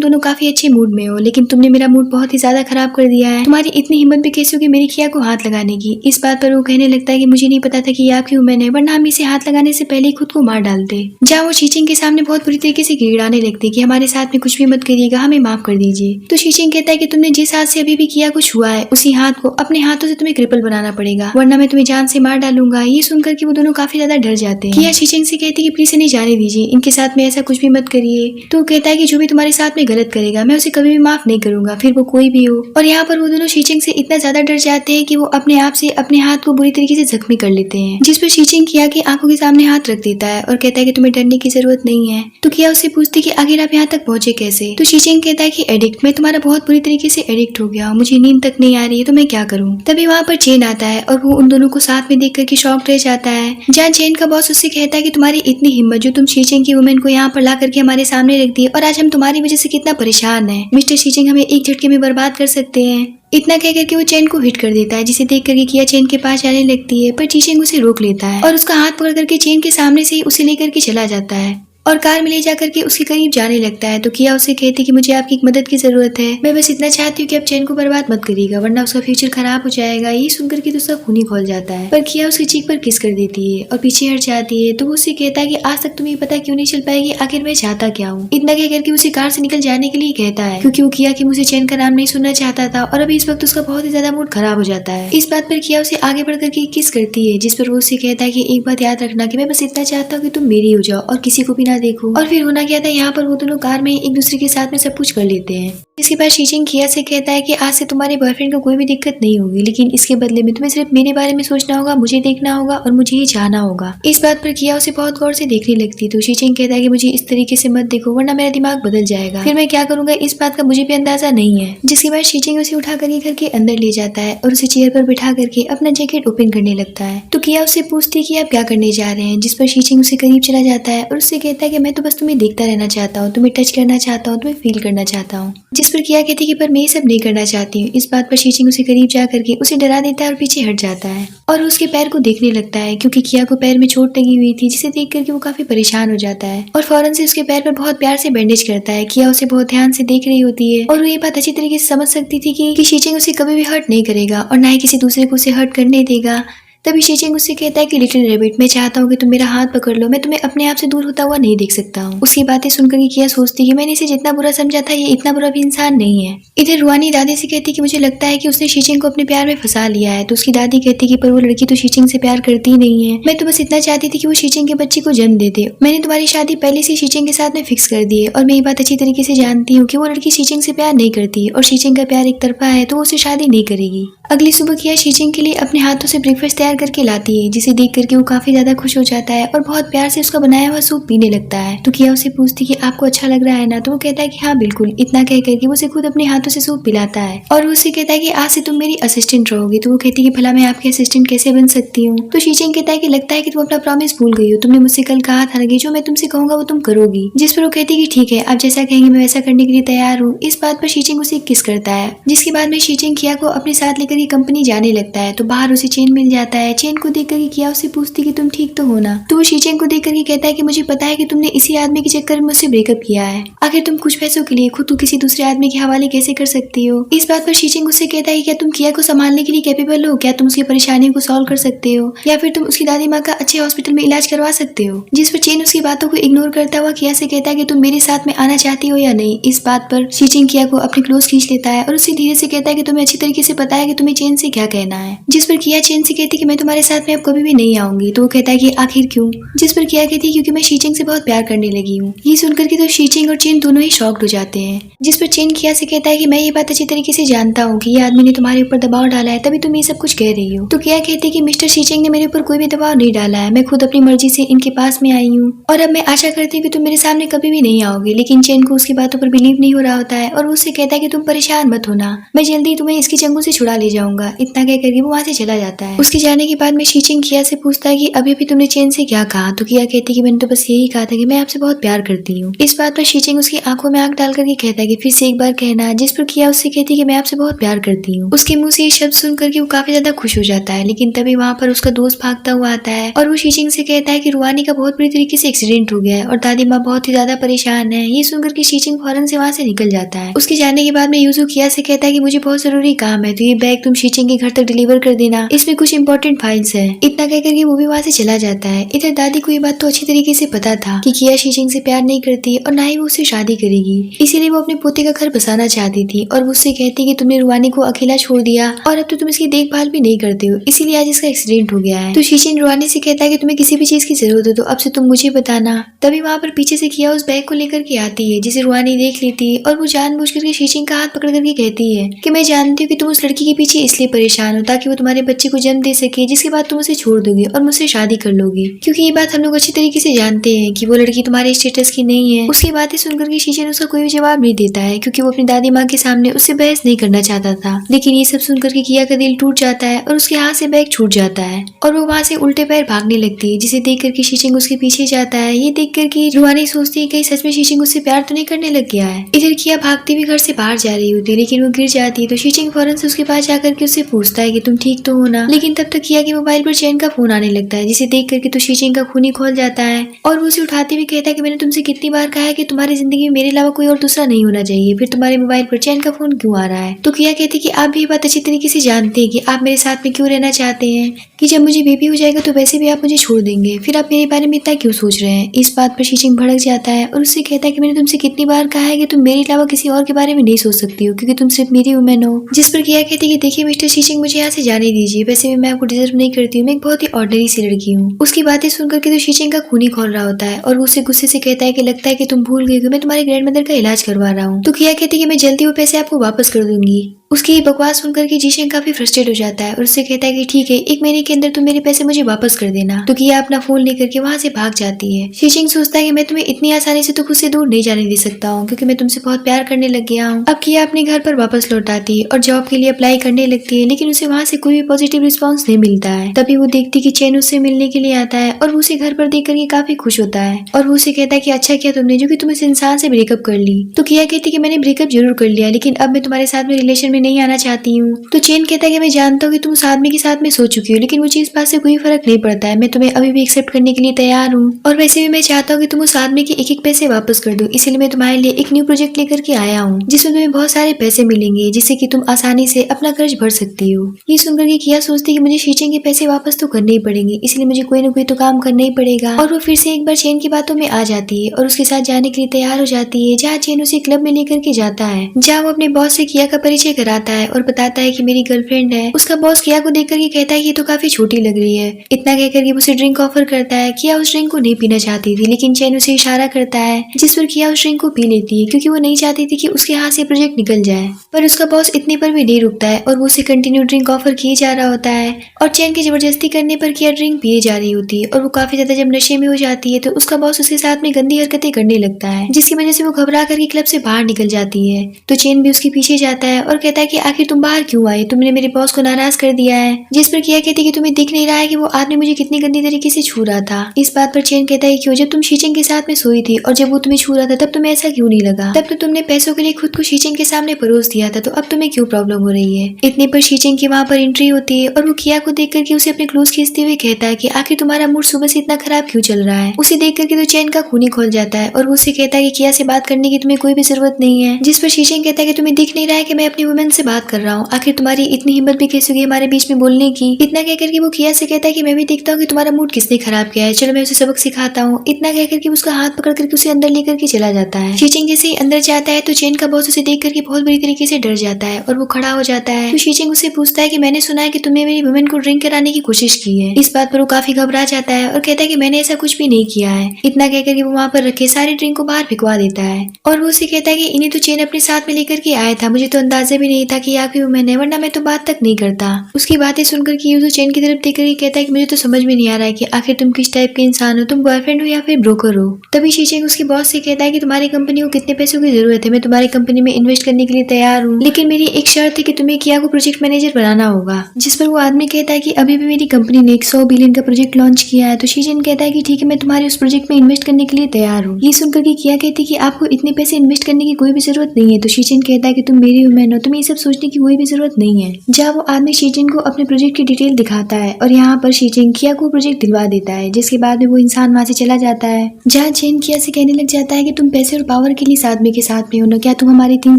दोनों काफी अच्छे मूड में हो, लेकिन तुमने मेरा मूड बहुत ही ज्यादा खराब कर दिया है। तुम्हारी इतनी हिम्मत भी कैसे होगी मेरी किया को हाथ लगाने की। इस बात पर वो कहने लगता है कि मुझे नहीं पता था कि आपकी वुमेन है, वरना हम इसे हाथ लगाने से पहले ही खुद को मार डालते। जहाँ वो शीचेन के सामने बहुत बुरी तरीके से गिड़ाने लगती कि हमारे साथ में कुछ भी मत करिएगा, हमें माफ कर दीजिए। तो शीचेन कहता है कि तुमने जिस हाथ से अभी भी किया कुछ हुआ है, उसी हाथ को अपने हाथों से तुम्हें क्रिपल बनाना पड़ेगा, वरना मैं तुम्हें जान से मार डालूंगा। ये सुनकर के वो दोनों काफी ज्यादा डर जाते हैं। किया शीचेन से कहती कि प्लीज इन्हें जाने दीजिए, इनके साथ में ऐसा कुछ भी मत करिए। तो कहता है कि जो भी तुम्हारे साथ में गलत करेगा मैं उसे कभी भी माफ नहीं करूंगा, फिर वो कोई भी हो। और यहाँ पर वो दोनों शीचेन से इतना ज्यादा डर जाते हैं कि वो अपने आप से अपने हाथ को बुरी तरीके से जख्मी कर लेते हैं। जिस पर शीचेन किया की आंखों के सामने हाथ रख देता है और कहता है कि तुम्हें डरने की जरूरत नहीं है। तो किया उससे पूछती कि आखिर आप यहाँ तक पहुंचे कैसे। तो शीचेन कहता है कि एडिक्ट, मैं तुम्हारा बहुत बुरी तरीके से एडिक्ट हो गया हूँ, मुझे नींद तक नहीं आ रही है, तो मैं क्या करूँ। तभी वहाँ पर चेन आता है और वो उन दोनों को साथ में देख करके शॉक रह जाता है। जहाँ चेन का बॉस उससे कहता है कि तुम्हारी इतनी हिम्मत जो तुम शीचेन की वुमेन को यहाँ पर ला करके हमारे सामने रख दी, और आज हम तुम्हारी वजह से कितना परेशान है। मिस्टर शीचेन हमें एक झटके में बर्बाद कर सकते हैं। इतना कह करके वो चेन को हिट कर देता है, जिसे देख करके किया चेन के पास जाने लगती है, पर चीचेंग उसे रोक लेता है और उसका हाथ पकड़ करके चेन के सामने से ही उसे लेकर के चला जाता है और कार में ले जाकर के उसके करीब जाने लगता है। तो किया उसे कहती कि मुझे आपकी एक मदद की जरूरत है, मैं बस इतना चाहती हूँ कि आप चेन को बर्बाद मत करिएगा, वरना उसका फ्यूचर खराब हो जाएगा। ये सुनकर के तो उसका खून ही खोल जाता है, पर किया उसकी चीख पर किस कर देती है और पीछे हट जाती है। तो वो उससे कहता है कि आज तक तुम्हें पता क्यों नहीं चल पाएगी आखिर मैं चाहता क्या हूँ। इतना कह करके उसे कार से निकल जाने के लिए कहता है, क्योंकि वो किया कि मुझे चेन का नाम नहीं सुनना चाहता था और अभी इस वक्त उसका बहुत ही ज्यादा मूड खराब हो जाता है। इस बात पर किया उसे आगे बढ़ करके किस करती है, जिस पर वो उसे कहता है कि एक बात याद रखना कि मैं बस इतना चाहता हूँ कि तुम मेरी हो जाओ और किसी को भी ना ना देखो। और फिर होना क्या था, यहाँ पर वो दोनों कार में एक दूसरे के साथ में सब कुछ कर लेते हैं। इसके बाद शीचिंग किया से कहता है कि आज से तुम्हारे बॉयफ्रेंड को कोई भी दिक्कत नहीं होगी, लेकिन इसके बदले में तुम्हें सिर्फ मेरे बारे में सोचना होगा, मुझे देखना होगा और मुझे ही चाहना होगा। इस बात पर किया उसे बहुत गौर से देखने लगती तो शीचिंग कहता है कि मुझे इस तरीके से मत देखो वरना मेरा दिमाग बदल जाएगा, फिर मैं क्या करूंगा इस बात का मुझे भी अंदाजा नहीं है। जिसके बाद शीचिंग उसे उठा करके घर के अंदर ले जाता है और उसे चेयर पर बिठा करके अपना जैकेट ओपन करने लगता है। तो किया उससे पूछती है कि आप क्या करने जा रहे हैं, जिस पर शीचिंग उसे करीब चला जाता है और उससे कहता है कि मैं तो बस तुम्हें देखता रहना चाहता हूँ, तुम्हें टच करना चाहता हूँ, तुम्हें फील करना चाहता हूँ। जिस पर किया कहती है कि पर मैं ये सब नहीं करना चाहती हूँ। इस बात पर शीचिंग उसे करीब जा करके उसे डरा देता है और पीछे हट जाता है और उसके पैर को देखने लगता है, क्योंकि किया को पैर में चोट लगी हुई थी, जिसे देख करके वो काफी परेशान हो जाता है और फौरन से उसके पैर पर बहुत प्यार से बैंडेज करता है। किया उसे बहुत ध्यान से देख रही होती है और वो ये बात अच्छी तरीके से समझ सकती थी कि शीचिंग उसे कभी भी हर्ट नहीं करेगा और ना ही किसी दूसरे को उसे हर्ट करने देगा। तभी शीचिंग उससे कहता है कि लिटिल रैबिट, मैं चाहता हूँ कि तुम मेरा हाथ पकड़ लो, मैं तुम्हें अपने आप से दूर होता हुआ नहीं देख सकता हूँ। उसकी बातें सुनकर किया सोचती है मैंने इसे जितना बुरा समझा था ये इतना बुरा भी इंसान नहीं है। इधर रुआनी दादी से कहती कि मुझे लगता है कि उसने शीचिंग को अपने प्यार में फंसा लिया है। तो उसकी दादी कहती कि पर वो लड़की तो शीचिंग से प्यार करती ही नहीं है, मैं तो बस इतना चाहती थी कि वो शीचिंग के बच्चे को जन्म दे दे। मैंने तुम्हारी शादी पहले से शीचिंग के साथ में फिक्स कर दी है और मैं ये बात अच्छी तरीके से जानती हूँ कि वो लड़की शीचिंग से प्यार नहीं करती और शीचिंग का प्यार एक तरफा है, तो वो उसे शादी नहीं करेगी। अगली सुबह किया शीचिंग के लिए अपने हाथों से ब्रेकफास्ट तैयार करके लाती है, जिसे देख करके वो काफी ज्यादा खुश हो जाता है और बहुत प्यार से उसका बनाया हुआ सूप पीने लगता है। तो किया उसे पूछती कि आपको अच्छा लग रहा है ना, तो वो कहता है कि हाँ बिल्कुल। इतना कह करके वो उसे खुद अपने हाथों से सूप पिलाता है और उसे कहता है कि आज से तुम मेरी असिस्टेंट रहोगी। तो वो कहती है कि भला मैं आपकी असिस्टेंट कैसे बन सकती हूँ। तो शीचिंग कहता है कि लगता है कि तुम अपना प्रॉमिस भूल गई हो, तुमने मुझसे कल कहा था कि जो मैं तुमसे कहूंगा वो तुम करोगी। जिस पर वो कहती है कि ठीक है, आप जैसा कहेंगे मैं वैसा करने के लिए तैयार हूँ। इस बात पर शीचिंग उसे किस करता है, जिसके बाद में शीचिंग किया को अपने साथ लेकर ये कंपनी जाने लगता है। तो बाहर उसे चेन मिल जाता है। चेन को देख करके किया उसे पूछती कि तुम ठीक तो हो ना। तो वो शीचिंग को देख करके कहता है कि मुझे पता है कि तुमने इसी आदमी के चक्कर में मुझसे ब्रेकअप किया है, आखिर तुम कुछ पैसों के लिए खुद किसी दूसरे आदमी के हवाले कैसे कर सकती हो। इस बात पर शीचिंग उससे कहता है कि क्या तुम किया को संभालने के लिए कैपेबल हो, क्या तुम उसकी परेशानियों को सॉल्व कर सकते हो, या फिर तुम उसकी दादी माँ का अच्छे हॉस्पिटल में इलाज करवा सकते हो। जिस पर चेन उसकी बातों को इग्नोर करता हुआ किया से कहता है कि तुम मेरे साथ में आना चाहती हो या नहीं। इस बात पर शीचिंग किया को अपने क्लोज खींच लेता है और उसे धीरे से कहता है कि तुम्हें अच्छी तरीके से पता है कि तुम्हें चेन से क्या कहना है। जिस पर किया चेन से कहती कि मैं तुम्हारे साथ में अब कभी भी नहीं आऊंगी। तो वो कहता है कि आखिर क्यों। जिस पर किया कहती है क्योंकि मैं शीचिंग से बहुत प्यार करने लगी हूँ। ये सुनकर के तो शीचिंग और चेन दोनों ही शॉक्ड हो जाते हैं। जिस पर चेन किया से कहता है कि मैं ये बात अच्छी तरीके से जानता हूँ कि ये आदमी ने तुम्हारे ऊपर दबाव डाला है, तभी तुम ये सब कुछ कह रही हो। तो किया कहती है कि मिस्टर शीचिंग ने मेरे ऊपर कोई भी दबाव नहीं डाला है, मैं खुद अपनी मर्जी से इनके पास में आई हूँ और अब मैं आशा करती हूँ कि तुम मेरे सामने कभी भी नहीं आओगे। लेकिन चेन को उसकी बातों पर बिलीव नहीं हो रहा होता है और उससे कहता है कि तुम परेशान मत होना, मैं जल्दी तुम्हें इसके चंगुल से छुड़ा ले जाऊंगा। इतना कह करके वो वहाँ से चला जाता है। उसके जाने के बाद में शीचिंग किया से पूछता है कि अभी भी तुमने चेन से क्या कहा। तो किया कहती है कि मैंने तो बस यही कहा था कि मैं आपसे बहुत प्यार करती हूँ। इस बात पर शीचिंग उसकी आंखों में आंख डाल करके कहता है कि फिर से एक बार कहना। जिस पर किया उससे कहती है कि मैं आपसे बहुत प्यार करती हूँ। उसके मुंह से ये शब्द सुन करके वो काफी ज्यादा खुश हो जाता है। लेकिन तभी वहाँ पर उसका दोस्त भागता हुआ आता है और वो शीचिंग से कहता है कि रुआनी का बहुत बुरी तरीके से एक्सीडेंट हो गया है और दादी माँ बहुत ही ज्यादा परेशान है। ये सुनकर के शीचिंग फौरन से वहाँ से निकल जाता है। उसके जाने के बाद में यूजू किया से कहता है कि मुझे बहुत जरूरी काम है, तो ये बैग तुम शीचिंग के घर तक डिलीवर कर देना, इसमें कुछ इंपॉर्टेंट फाइल्स है। इतना कह करके वो भी वहाँ से चला जाता है। इधर दादी को ये बात तो अच्छी तरीके से पता था कि किया शीचिंग से प्यार नहीं करती और ना ही वो उससे शादी करेगी, इसीलिए वो अपने पोते का घर बसाना चाहती थी और उससे कहती कि तुमने रुआनी को अकेला छोड़ दिया और अब तो तुम इसकी देखभाल भी नहीं करते हो, इसीलिए आज इसका एक्सीडेंट हो गया है। तो शीचिंग रुआनी से कहता है कि तुम्हें किसी भी चीज की जरूरत हो तो अब से तुम मुझे बताना। तभी वहाँ पर पीछे से किया उस बैग को लेकर के आती है, जिसे रुआनी देख लेती है और वो जानबूझ करके शीचिंग का हाथ पकड़ करके कहती है कि मैं जानती हूँ कि तुम उस लड़की के पीछे इसलिए परेशान हो ताकि वो तुम्हारे बच्चे को जन्म दे सके, जिसके बाद तुम उसे छोड़ दोगे और मुझसे शादी कर लोगे, क्योंकि ये बात हम लोग अच्छी तरीके से जानते हैं कि वो लड़की तुम्हारे स्टेटस की नहीं है। उसकी बातें सुनकर के शीचिंग उसका कोई भी जवाब नहीं देता है, क्योंकि वो अपनी दादी माँ के सामने उससे बहस नहीं करना चाहता था। लेकिन ये सब सुनकर के किया का दिल टूट जाता है और उसके हाथ से बैग छूट जाता है और वो वहाँ से उल्टे पैर भागने लगती है, जिसे देख करके शीचिंग उसके पीछे जाता है। ये देख करके रुआनी सोचती है कि सच में शीचिंग उससे प्यार तो नहीं करने लग गया है। इधर किया भागती हुई घर से बाहर जा रही होती है, लेकिन वो गिर जाती है। तो शीचिंग फौरन से उसके पास जाकर के उससे पूछता है कि तुम ठीक तो हो ना। लेकिन तब तक किया के मोबाइल पर चैन का फोन आने लगता है, जिसे देख करके तो शीचिंग का खून ही खोल जाता है और वो उसे उठाते हुए कहता है कि मैंने तुमसे कितनी बार कहा है कि तुम्हारी जिंदगी में मेरे अलावा कोई और दूसरा नहीं होना चाहिए, फिर तुम्हारे मोबाइल पर चैन का फोन क्यों आ रहा है। तो किया कहती कि आप भी ये बात अच्छी तरीके से जानते हैं कि आप मेरे साथ में क्यों रहना चाहते हैं, कि जब मुझे बेबी हो जाएगा तो वैसे भी आप मुझे छोड़ देंगे, फिर आप मेरे बारे में इतना क्यों सोच रहे हैं। इस बात पर शीचिंग भड़क जाता है और उससे कहता है कि मैंने तुमसे कितनी बार कहा है कि तुम मेरे अलावा किसी और के बारे में नहीं सोच सकती हो, क्योंकि तुम सिर्फ मेरी वुमेन हो। जिस पर किया कहती कि देखिए मिस्टर शीचिंग, मुझे यहाँ से जाने दीजिए, वैसे भी मैं आपको डिजर्व नहीं करती हूँ, मैं एक बहुत ही ऑर्डिनरी सी लड़की हूँ। उसकी बातें सुनकर के तो शीशेंग का खून ही खौल रहा होता है और वो उसे गुस्से से कहता है कि लगता है कि तुम भूल गई हो, मैं तुम्हारे ग्रैंडमदर का इलाज करवा रहा हूँ। तो किया कहती है कि मैं जल्दी वो पैसे आपको वापस कर दूंगी। उसकी ये बकवास सुनकर के जीशेंग काफी फ्रस्ट्रेट हो जाता है और उससे कहता है कि ठीक है, 1 महीने के अंदर तुम मेरे पैसे मुझे वापस कर देना। तो किया अपना फोन लेकर के वहाँ से भाग जाती है। शीशेंग सोचता है कि मैं तुम्हें इतनी आसानी से तो खुद से दूर नहीं जाने दे सकता हूँ, क्योंकि मैं तुमसे बहुत प्यार करने लग गया हूँ। अब किया अपने घर पर वापस लौट आती है और जॉब के लिए अप्लाई करने लगती है, लेकिन उसे वहाँ से कोई भी पॉजिटिव रिस्पॉन्स नहीं मिलता है। तभी वो देखती कि चैन उससे मिलने के लिए आता है और वो उसे घर पर देख करके काफी खुश होता है और वो उसे कहता है कि अच्छा किया तुमने जो कि तुम इस इंसान से ब्रेकअप कर ली। तो किया कहती कि मैंने ब्रेकअप जरूर कर लिया, लेकिन अब मैं तुम्हारे साथ में रिलेशन में नहीं आना चाहती हूँ। तो चेन कहता है कि मैं जानता हूँ कि तुम उस आदमी के साथ में सो चुकी हो, लेकिन वो चीज बात से कोई फर्क नहीं पड़ता है, मैं तुम्हें अभी भी एक्सेप्ट करने के लिए तैयार हूँ और वैसे भी मैं चाहता हूँ कि तुम उस आदमी के एक पैसे वापस कर दो, इसीलिए मैं तुम्हारे लिए एक न्यू प्रोजेक्ट लेकर के आया हूँ जिसमें तुम्हें बहुत सारे पैसे मिलेंगे जिससे कि तुम आसानी से अपना कर्ज भर सकती हो। ये सुनकर के किया सोचती कि मुझे शीशेंग के पैसे वापस तो करने ही पड़ेंगे, इसलिए मुझे कोई ना कोई तो काम करना ही पड़ेगा। और वो फिर से एक बार चेन की बातों में आ जाती है और उसके साथ जाने के लिए तैयार हो जाती है, जहाँ चेन उसे क्लब में लेकर के जाता है, जहाँ वो अपने बॉस से किया का परिचय कराता है और बताता है कि मेरी गर्लफ्रेंड है। उसका बॉस किया को देख करके कहता है कि ये तो काफी छोटी लग रही है। इतना कहकर के उसे ड्रिंक ऑफर करता है। किया उस ड्रिंक को नहीं पीना चाहती थी, लेकिन चैन उसे इशारा करता है जिस पर किया उस ड्रिंक को पी लेती है, क्योंकि वो नहीं चाहती थी कि उसके हाथ से प्रोजेक्ट निकल जाए। पर उसका बॉस इतने पर भी नहीं रुकता है और वो उसे कंटिन्यू ड्रिंक ऑफर किए जा रहा होता है और चैन की जबरदस्ती करने पर किया ड्रिंक पिए जा रही होती है और वो काफी ज्यादा जब नशे में हो जाती है तो उसका बॉस उसके साथ में गंदी हरकतें करने लगता है, जिसकी वजह से वो घबरा करके क्लब से बाहर निकल जाती है। तो चैन भी उसके पीछे जाता है और कहता है कि आखिर तुम बाहर क्यों आए, तुमने मेरे बॉस को नाराज कर दिया है। जिस पर किया कहती कि तुम्हें दिख नहीं रहा है कि वो आदमी मुझे कितनी गंदी तरीके से छू रहा था। इस बात पर चैन कहता है क्यों, जब तुम शीचेंग के साथ में सोई थी और जब वो तुम्हें छू रहा था तब तुम्हें ऐसा क्यों नहीं लगा, तब तो तुमने पैसों के लिए खुद को शीचेंग के सामने परोस दिया था, तो अब तुम्हें क्यों प्रॉब्लम हो रही है। इतने पर शीचेंग की वहाँ पर एंट्री होती है और वो किया को देख करके उसे अपने क्लोज खींचते हुए कहता है कि आखिर तुम्हारा मूड सुबह से इतना खराब क्यों चल रहा है। उसे देख करके तो चैन का खून ही खोल जाता है और वो उसे कहता है कि किया से बात करने की तुम्हें कोई भी जरूरत नहीं है। जिस पर शीचेंग कहता है कि तुम्हें दिख नहीं रहा है कि मैं अपनी वुमेन से बात कर रहा हूँ, आखिर तुम्हारी इतनी हिम्मत भी कैसे हुई हमारे बीच में बोलने की। इतना कहकर के वो किया से कहता है कि मैं भी देखता हूँ कि तुम्हारा मूड किसने खराब किया है, चलो मैं उसे सबक सिखाता हूँ। इतना कहकर के उसका हाथ पकड़ करके उसे अंदर लेकर के चला जाता है। शीचेंग जैसे ही अंदर जाता है तो चेन का बॉस उसे देख करके बहुत बुरी तरीके से डर जाता है और वो खड़ा हो जाता है। तो शीचेंग उसे पूछता है कि मैंने सुना है कि तुमने मेरी वुमेन को ड्रिंक कराने की कोशिश की है। इस बात पर वो काफी घबरा जाता है और कहता है कि मैंने ऐसा कुछ भी नहीं किया है। इतना कहकर के वो वहाँ पर रखे सारी ड्रिंक को बाहर फेंकवा देता है और वो उसे कहता है कि इन्हें तो चेन अपने साथ में लेकर के आया था, मुझे तो अंदाजा भी नहीं था कि आपकी वुमेन है, वरना मैं तो बात तक नहीं करता। उसकी बातें सुनकर कि यूजो चेन की तरफ देख करके कहता है कि मुझे तो समझ में नहीं आ रहा है कि आखिर तुम किस टाइप के इंसान हो, तुम बॉयफ्रेंड हो या फिर ब्रोकर हो। तभी शीचेंग उसके बॉस से कहता है कि तुम्हारी कंपनी को कितने पैसों की जरूरत है, मैं तुम्हारी कंपनी में इन्वेस्ट करने के लिए तैयार हूँ, लेकिन मेरी एक शर्त है कि तुम्हें किया को प्रोजेक्ट मैनेजर बनाना होगा। जिस पर वो आदमी कहता है कि अभी भी मेरी कंपनी ने 100 बिलियन का प्रोजेक्ट लॉन्च किया है। तो शीचेंग कहता है कि ठीक है, मैं तुम्हारे उस प्रोजेक्ट में इन्वेस्ट करने के लिए तैयार हूँ। ये सुनकर के किया कहती है कि आपको इतने पैसे इन्वेस्ट करने की कोई भी जरूरत नहीं है। तो शीचेंग कहता है कि तुम मेरी वुमेन हो, तुम्हें ये सब सोचने की कोई भी जरूरत नहीं है। जहाँ वो आदमी शीचेंग को अपने प्रोजेक्ट की डिटेल दिखाता है और यहाँ पर शीचेंग किया को प्रोजेक्ट दिलवा देता है, जिसके बाद में वो इंसान वहाँ से चला जाता है। जहाँ चेन किया से कहने लग जाता है कि तुम पैसे और पावर के लिए इस आदमी के साथ में हो ना, क्या तुम हमारे 3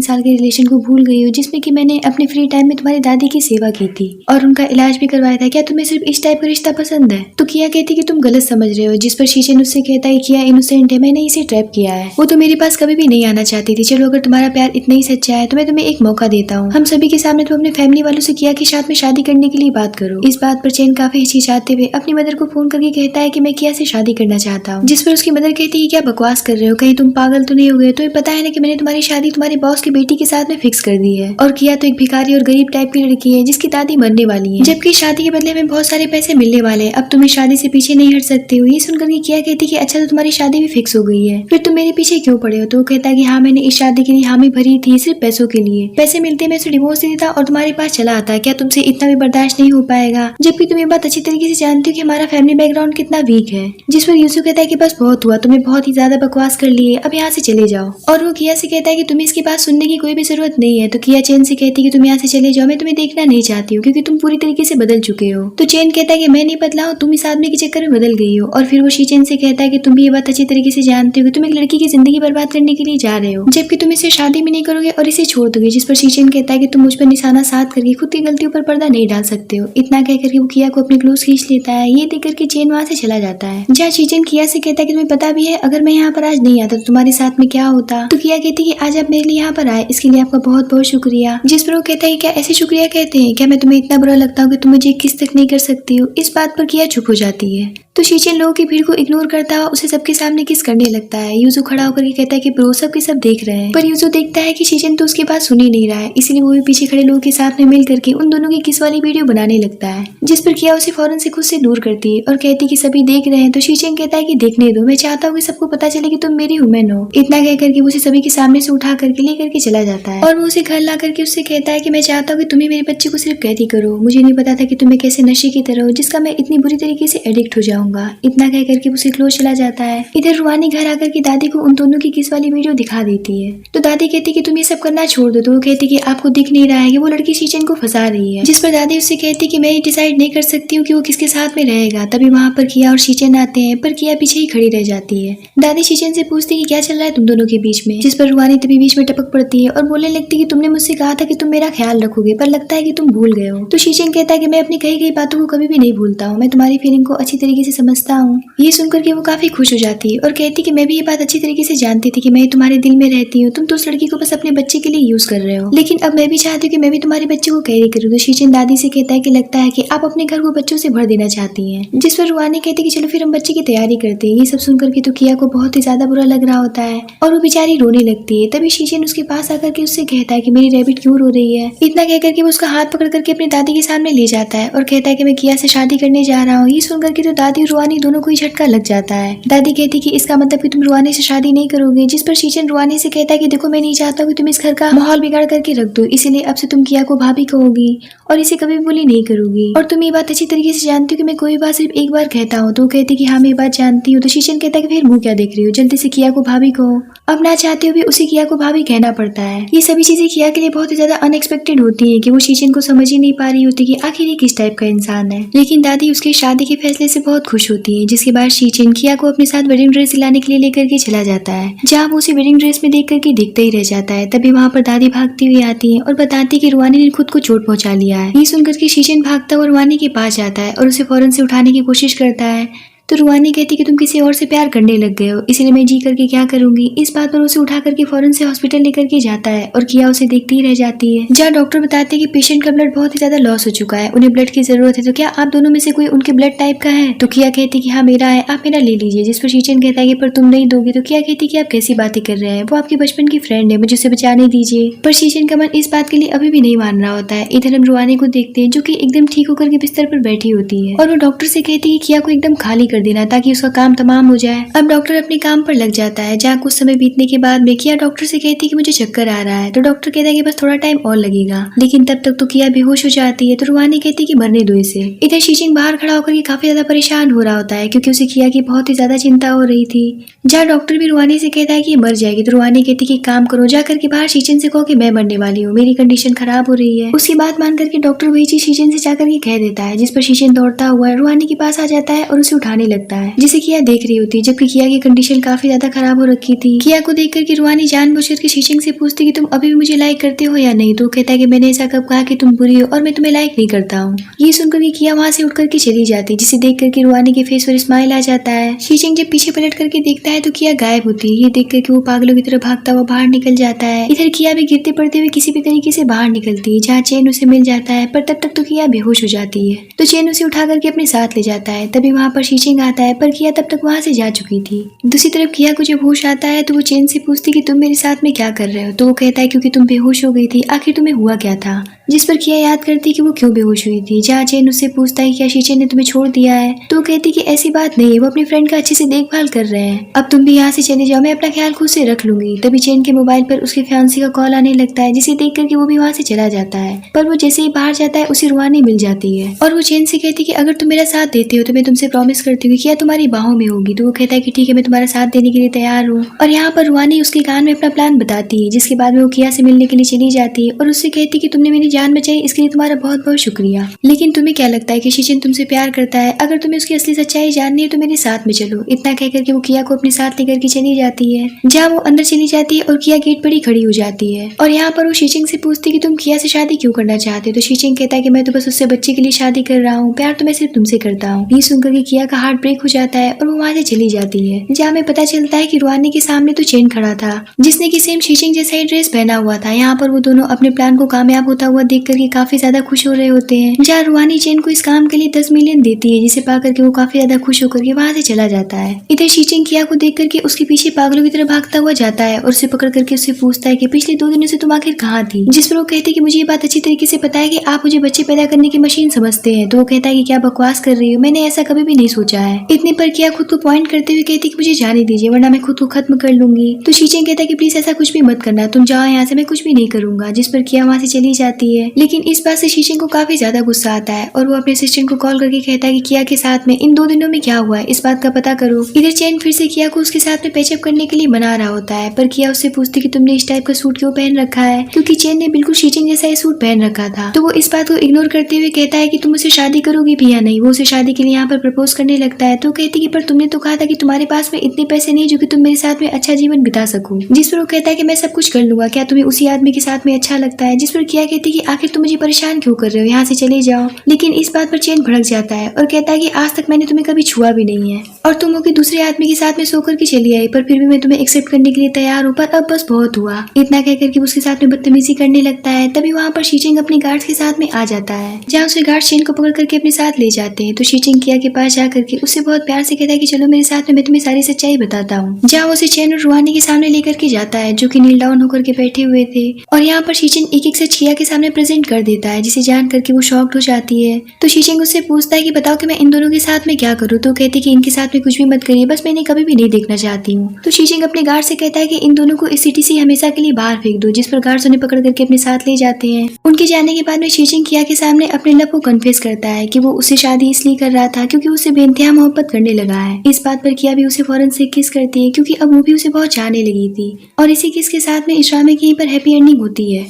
साल के रिलेशन को भूल गई हो जिसमें कि मैंने अपने फ्री टाइम में तुम्हारी दादी की सेवा की थी और उनका इलाज भी करवाया था, क्या तुम्हें सिर्फ इस टाइप का रिश्ता पसंद है। तो किया कहती कि तुम गलत समझ रहे हो। जिस पर शीचेन उससे कहता है किया इनोसेंट है, मैंने इसे ट्रैप किया है, वो तो मेरे पास कभी भी नहीं आना चाहती थी। चलो अगर तुम्हारा प्यार इतना ही सच्चा है तो मैं तुम्हें एक मौका देता हूँ, हम सभी के सामने तुम अपने फैमिली वालों से किया के साथ में शादी करने के लिए बात करो। इस बात पर चेन काफी हिचकिचाते हुए अपनी मदर को फोन करके कहता है कि मैं किया से शादी करना चाहता हूँ। जिस पर उसकी मदर कहती है क्या बकवास कर रहे हो, कहीं तुम पागल तो नहीं हो गए, तुम्हें पता है ना कि मैंने तुम्हारी शादी तुम्हारे बॉस की बेटी के साथ में फिक्स कर दी है और किया तो एक भिखारी और गरीब टाइप की लड़की है जिसकी दादी मरने वाली है, जबकि शादी के बदले में बहुत सारे पैसे मिलने वाले हैं, अब तुम इस शादी से पीछे नहीं हट सकते हो। ये सुनकर के किया कहती कि अच्छा तो तुम्हारी शादी भी फिक्स हो गई है, फिर तुम मेरे पीछे क्यों पड़े हो। तो वो कहता है कि हाँ मैंने इस शादी के लिए हामी भरी थी सिर्फ पैसों के लिए, पैसे मिलते मैं उसे डिवोर्स दे देता और तुम्हारे पास चला आता, क्या तुमसे इतना भी बर्दाश्त नहीं हो पाएगा, जबकि तुम ये बात अच्छी तरीके से जानती हो कि हमारा फैमिली बैकग्राउंड कितना वीक है। जिस पर यूसुफ कहता है कि बस बहुत हुआ, तुमने बहुत ही ज्यादा बकवास कर ली है, अब यहाँ से चले जाओ। और वो किया से कहता है कि तुम्हें इसकी बात सुनने की कोई भी जरूरत नहीं है। तो किया चेन से कहती है कि तुम यहाँ से चले जाओ, मैं तुम्हें देखना नहीं चाहती हूँ क्योंकि तुम पूरी तरीके से बदल चुके हो। तो चेन कहता है कि मैं नहीं बदला हूँ, तुम इस आदमी के चक्कर में बदल गई हो। और फिर वो शीचेन से कहता है कि तुम भी ये बात अच्छी तरीके से जानते हो कि तुम एक लड़की की जिंदगी बर्बाद करने के लिए जा रहे हो, जबकि तुम इसे शादी भी नहीं करोगे और इसे छोड़ दोगे। जिस पर शीचेन कहता है कि तुम मुझ पर निशाना साध करके खुद की गलतियों पर पर्दा नहीं डाल सकते हो। इतना कह करके वो किया को अपने क्लोज खींच लेता है। ये देख करके चेन वहाँ से चला जाता है। जहाँ शीजन किया से कहता है कि तुम्हें पता भी है अगर मैं यहाँ पर आज नहीं आता तो तुम्हारे साथ में क्या होता। तो किया कहती है कि आज आप मेरे लिए यहाँ पर आए, इसके लिए आपका बहुत बहुत शुक्रिया। जिस पर वो कहता है क्या ऐसे शुक्रिया कहते हैं, क्या मैं तुम्हें इतना बुरा लगता हूँ कि तुम मुझे किस तक नहीं कर सकती हो। इस बात पर किया चुप हो जाती है। तो शीजन लोगों की भीड़ को इग्नोर करता हुआ उसे सबके सामने किस करने लगता है। यूजो खड़ा होकर के कहता है कि ब्रो सब के सब देख रहे हैं, पर यूजो देखता है कि शीजन तो उसकी बात सुन ही नहीं रहा है, इसलिए वो भी पीछे खड़े लोगों के साथ में मिल करके उन दोनों की किस वाली वीडियो बनाने लगता है। जिस पर किया उसे फौरन से खुद से दूर करती है और कहती है कि सभी देख रहे हैं। तो शीजन कहता है कि देखने दो, मैं चाहता हूँ कि सबको पता चले कि तुम मेरी वुमेन हो। इतना कह करके वो उसे सभी के सामने से उठा करके ले करके चला जाता है और वो उसे घर ला करके उससे कहता है कि मैं चाहता हूँ कि तुम्हें मेरे बच्चे को सिर्फ कैद ही करो, मुझे नहीं पता था कि तुम्हें कैसे नशे की तरह हो जिसका मैं इतनी बुरी तरीके से एडिक्ट हो जाऊंगा। इतना कह करके उसे क्लोज चला जाता है। इधर रुवानी घर आकर के दादी को उन दोनों की किस वाली वीडियो दिखा देती है। तो दादी कहती कि तुम ये सब करना छोड़ दो। तो वो कहती कि आपको दिख नहीं रहा है कि वो लड़की शीजन को फंसा रही है। जिस पर दादी उससे कहती कि मैं ये डिसाइड नहीं कर सकती हूँ कि वो किसके साथ में रहेगा। तभी वहाँ पर किया और शीजन आते हैं, पर किया पीछे ही खड़ी रह जाती है। दादी शीजन से पूछती कि क्या चल रहा है तुम दोनों के बीच में। जिस पर रुवानी तभी बीच में टपक पड़ती है और बोलने लगती कि तुमने मुझसे कहा था कि तुम मेरा ख्याल रखोगे, पर लगता है कि तुम भूल गए हो। तो शीजन कहता है कि मैं अपनी कही गई बातों को कभी भी नहीं भूलता हूँ, मैं तुम्हारी फीलिंग को अच्छी तरीके से समझता हूँ। ये सुनकर के वो काफी खुश हो जाती है और कहती कि मैं भी ये बात अच्छी तरीके से जानती थी कि मैं तुम्हारे दिल में रहती हूँ, तुम तो उस लड़की को बस अपने बच्चे के लिए यूज कर रहे हो, लेकिन अब मैं भी चाहती हूँ कि मैं भी तुम्हारे बच्चे को कैरी करूँ। तो शीजन दादी से कहता है कि लगता है कि आप अपने घर को बच्चों से भर देना चाहती हैं। जिस पर रुवानी कहती कि चलो फिर हम बच्चे की तैयारी करते हैं। ये सब सुनकर के तो किया को बहुत ही ज्यादा बुरा लग रहा होता है और वो बेचारी रोने लगती है। तभी शीजन उसके पास आकर के उससे कहता है कि मेरी रैबिट क्यों रो रही है। इतना कहकर के वो उसका हाथ पकड़ करके अपनी दादी के सामने ले जाता है और कहता है कि मैं किया से शादी करने जा रहा हूँ। ये सुनकर के तो दादी और रुवानी दोनों को ही झटका लग जाता है। दादी कहती कि इसका मतलब कि तुम रुवानी से शादी नहीं करोगे। जिस पर शीजन रुवानी से कहता है कि देखो मैं नहीं चाहता कि तुम इस घर का माहौल बिगाड़ करके रख दो, इसीलिए अब से तुम किया को भाभी कहोगी और इसे कभी भी बुली नहीं करोगी। और तुम ये बात अच्छी तरीके से जानती हो कि मैं कोई बात सिर्फ एक बार कहता हूँ। तो वो कहती कि हाँ मैं ये बात जानती हूँ। तो शीजन कहता है कि फिर मुंह क्या देख रही हो, जल्दी से किया को भाभी कहो। अब ना चाहते हुए उसे किया को भाभी कहना पड़ता है। ये सभी चीजें किया के लिए बहुत ही ज्यादा अनएक्सपेक्टेड होती है कि वो शीजन को समझ ही नहीं पा रही होती कि आखिर ये किस टाइप का इंसान है। लेकिन दादी उसके शादी के फैसले से बहुत खुश होती है। जिसके बाद शीजन किया को अपने साथ वेडिंग ड्रेस दिलाने के लिए लेकर के चला जाता है, जहाँ वो उसे वेडिंग ड्रेस में देख करके देखते ही रह जाता है। तभी वहाँ पर दादी भागती हुई आती है और बताती कि रुवानी ने खुद को चोट पहुंचा लिया है। ये सुनकर के शीजन भागता हुआ रुवानी के पास जाता है और उसे फौरन से उठाने की कोशिश करता है। तो रुवानी कहती कि तुम किसी और से प्यार करने लग गए हो, इसलिए मैं जी करके क्या करूंगी। इस बात पर उसे उठा करके फौरन से हॉस्पिटल लेकर के जाता है और किया उसे देखती ही रह जाती है, जहाँ डॉक्टर बताते हैं कि पेशेंट का ब्लड बहुत ही ज्यादा लॉस हो चुका है, उन्हें ब्लड की जरूरत है। तो क्या आप दोनों में से कोई उनके ब्लड टाइप का है। तो किया कहती कि हाँ मेरा है, आप मेरा ले लीजिए। जिस पर शीजन कहता है कि पर तुम नहीं दोगे। तो किया कहती कि आप कैसी बातें कर रहे हैं, वो आपकी बचपन की फ्रेंड है, मुझे उसे बचाने दीजिए। पर शीजन का मन इस बात के लिए अभी भी नहीं मान रहा होता है। इधर हम रुवानी को देखते हैं जो कि एकदम ठीक होकर के बिस्तर पर बैठी होती है और वो डॉक्टर से कहती है किया को एकदम खाली कर देना ताकि उसका काम तमाम हो जाए। अब डॉक्टर अपने काम पर लग जाता है, जहाँ कुछ समय बीतने के बाद में किया डॉक्टर से कहती है कि मुझे चक्कर आ रहा है। तो डॉक्टर कहता है कि बस थोड़ा टाइम और लगेगा, लेकिन तब तक तो किया बेहोश हो जाती है। तो रुवानी कहती है कि मरने दो इसे। इधर शीजन बाहर खड़ा होकर के काफी ज्यादा परेशान हो रहा होता है क्योंकि उसे किया की बहुत ही ज्यादा चिंता हो रही थी, जहाँ डॉक्टर भी रुवानी से कहता है कि मर जाएगी। तो रुवानी कहती कि काम करो, जाकर के बाहर शीजन से कहो कि मैं मरने वाली हूँ, मेरी कंडीशन खराब हो रही है। उसकी बात मान करके डॉक्टर वही चीज शीजन से जाकर के कह देता है, जिस पर शीजन दौड़ता हुआ रुवानी के पास आ जाता है और उसे उठाने लगता है, जिसे किया देख रही होती है, जबकि किया की कंडीशन काफी ज्यादा खराब हो रखी थी। किया को देख करके रुवानी जानबूझकर के शीजन से पूछती कि तुम अभी भी मुझे लाइक करते हो या नहीं। तो कहता है कि मैंने ऐसा कब कहा कि तुम बुरी हो और मैं तुम्हें लाइक नहीं करता हूँ। ये सुनकर के किया वहाँ से उठ करके चली जाती है, जिसे देख करके रुवानी के फेस पर स्माइल आ जाता है। शीजन जब पीछे पलट करके देखता है तो किया गायब होती है। ये देख करके वो पागलों की तरह भागता हुआ बाहर निकल जाता है। इधर किया भी गिरते पड़ते हुए किसी भी तरीके से बाहर निकलती है, जहाँ चैन उसे मिल जाता है, पर तब तक तो किया बेहोश हो जाती है। तो चैन उसे उठा करके अपने साथ ले जाता है। तभी वहाँ पर शीजन आता है, पर किया तब तक वहाँ से जा चुकी थी। दूसरी तरफ किया को जब होश आता है तो वो चैन से पूछती कि तुम मेरे साथ में क्या कर रहे हो। तो वो कहता है क्योंकि तुम बेहोश हो गई थी, आखिर तुम्हें हुआ क्या था। जिस पर किया याद करती कि वो क्यों बेहोश हुई थी, जहाँ चैन उससे पूछता है क्या शीजन ने तुम्हें छोड़ दिया है। तो वो कहती कि ऐसी बात नहीं है, वो अपनी फ्रेंड का अच्छे से देखभाल कर रहे हैं, अब तुम भी यहाँ से चले जाओ, मैं अपना ख्याल खुद से रख लूंगी। तभी चैन के मोबाइल पर उसके फियांसी का कॉल आने लगता है, जिसे देख करके वो भी वहाँ से चला जाता है। पर वो जैसे ही बाहर जाता है उसे रुवानी मिल जाती है और वो चैन से कहती कि अगर तुम मेरा साथ देते हो तो मैं तुमसे प्रॉमिस करती कहती हूँ कि किया तुम्हारी बाहों में होगी। तो वो कहता है कि ठीक है, मैं तुम्हारा साथ देने के लिए तैयार हूँ। और यहाँ पर रुआनी उसके कान में अपना प्लान बताती है, जिसके बाद में वो किया से मिलने के लिए चली जाती है और उससे कहती है कि तुमने मेरी जान बचाई, इसके लिए तुम्हारा बहुत बहुत शुक्रिया। लेकिन तुम्हें क्या लगता है कि शीचिन तुमसे प्यार करता है? अगर तुम्हें उसकी असली सच्चाई जाननी है तो मेरे साथ में चलो। इतना कहकर के वो किया को अपने साथ लेकर के चली जाती है। जहाँ वो अंदर चली जाती है और किया गेट पर ही खड़ी हो जाती है। और यहाँ पर वो शीचिंग से पूछती है कि तुम किया से शादी क्यों करना चाहते हो? तो शीचिंग कहता है कि मैं तो बस उससे बच्चे के लिए शादी कर रहा हूँ, प्यार तो मैं सिर्फ तुमसे करता हूँ। ये सुनकर के किया का हार्ट ब्रेक हो जाता है और वो वहाँ से चली जाती है। जहाँ हमें पता चलता है कि रुआनी के सामने तो चेन खड़ा था, जिसने की सेम शीशिंग जैसा ही ड्रेस पहना हुआ था। यहाँ पर वो दोनों अपने प्लान को कामयाब होता हुआ देख करके काफी ज्यादा खुश हो रहे होते हैं। जहाँ रुआनी चेन को इस काम के लिए 10 मिलियन देती है, जिसे पा करके वो काफी ज्यादा खुश होकर के वहाँ से चला जाता है। इधर शीचिंग किया को देख करके उसके पीछे पागलों की तरह भागता हुआ जाता है और उसे पकड़ करके उससे पूछता है कि पिछले 2 दिनों से तुम आखिर कहाँ थी? जिस पर वो कहती है कि मुझे ये बात अच्छी तरीके से पता है कि आप मुझे बच्चे पैदा करने की मशीन समझते हैं। तो वो कहता है कि क्या बकवास कर रही हो, मैंने ऐसा कभी भी नहीं सोचा है। इतने पर किया खुद को पॉइंट करते हुए कहती है कि मुझे जाने दीजिए वरना मैं खुद को खत्म कर लूंगी। तो शीचिंग कहता है कि प्लीज ऐसा कुछ भी मत करना, तुम जाओ यहाँ से, मैं कुछ भी नहीं करूंगा। जिस पर किया वहाँ से चली जाती है। लेकिन इस बात से शीचिंग को काफी ज्यादा गुस्सा आता है और वो अपने असिस्टेंट को कॉल करके कहता है कि किया के साथ में इन 2 दिनों में क्या हुआ है, इस बात का पता करो। इधर चैन फिर से किया को उसके साथ में पैचअप करने के लिए मना रहा होता है, पर किया उससे पूछती कि तुमने इस टाइप का सूट क्यों पहन रखा है, क्योंकि चैन ने बिल्कुल शीचिंग जैसा ही सूट पहन रखा था। तो वो इस बात को इग्नोर करते हुए कहता है कि तुम मुझसे शादी करोगी भी या नहीं। वो उसे शादी के लिए यहाँ पर प्रपोज करने लगता है। तो कहती कि पर तुमने तो कहा था कि तुम्हारे पास में इतने पैसे नहीं जो कि तुम मेरे साथ में अच्छा जीवन बिता सको। जिस पर वो कहता है कि मैं सब कुछ कर लूंगा, क्या तुम्हें उसी आदमी के साथ में अच्छा लगता है? जिस पर किया कहती कि आखिर तुम मुझे परेशान क्यों कर रहे हो, यहाँ से चले जाओ। लेकिन इस बात पर चैन भड़क जाता है और कहता है कि आज तक मैंने तुम्हें कभी छुआ भी नहीं है और तुम हो कि दूसरे आदमी के साथ में सोकर के चली आई, पर फिर भी मैं तुम्हें एक्सेप्ट करने के लिए तैयार हूँ, पर अब बस बहुत हुआ। इतना कहकर के उसके साथ में बदतमीजी करने लगता है। तभी वहाँ पर शीचिंग अपने गार्ड्स के साथ में आ जाता है, जहाँ उसे गार्ड चैन को पकड़ करके अपने साथ ले जाते हैं। तो शीचिंग किया के पास जाकर के उससे बहुत प्यार से कहता है कि चलो मेरे साथ में, मैं तुम्हें सारी सच्चाई बताता हूँ। जहाँ उसे चैन और रुहानी के सामने लेकर के जाता है, जो कि नील डाउन होकर के बैठे हुए थे। और यहाँ पर शीचिंग एक एक सच किया के सामने प्रेजेंट कर देता है, जिसे जान करके वो शॉक्ड हो जाती है। तो शीचिंग उससे पूछता है कि बताओ कि मैं इन दोनों के साथ में क्या करूँ। तो कहती कि इनके साथ में कुछ भी मत करिए, बस मैं इन्हें कभी भी नहीं देखना चाहती हूँ। तो शीचिंग अपने गार्ड से कहता है कि इन दोनों को इस सिटी से हमेशा के लिए बाहर फेंक दो। जिस पर गार्ड्स उन्हें पकड़ करके अपने साथ ले जाते हैं। उनके जाने के बाद में शीचिंग किया के सामने अपने लव को कन्फेस करता है कि वो उससे शादी इसलिए कर रहा था क्योंकि उसे बेइंतहा मोहब्बत करने लगा है। इस बात पर किया भी उसे फौरन से किस करती है, क्योंकि अब वो भी उसे बहुत चाहने लगी थी। और इसी किस के साथ में इस ड्रामे की पर हैप्पी एंडिंग होती है।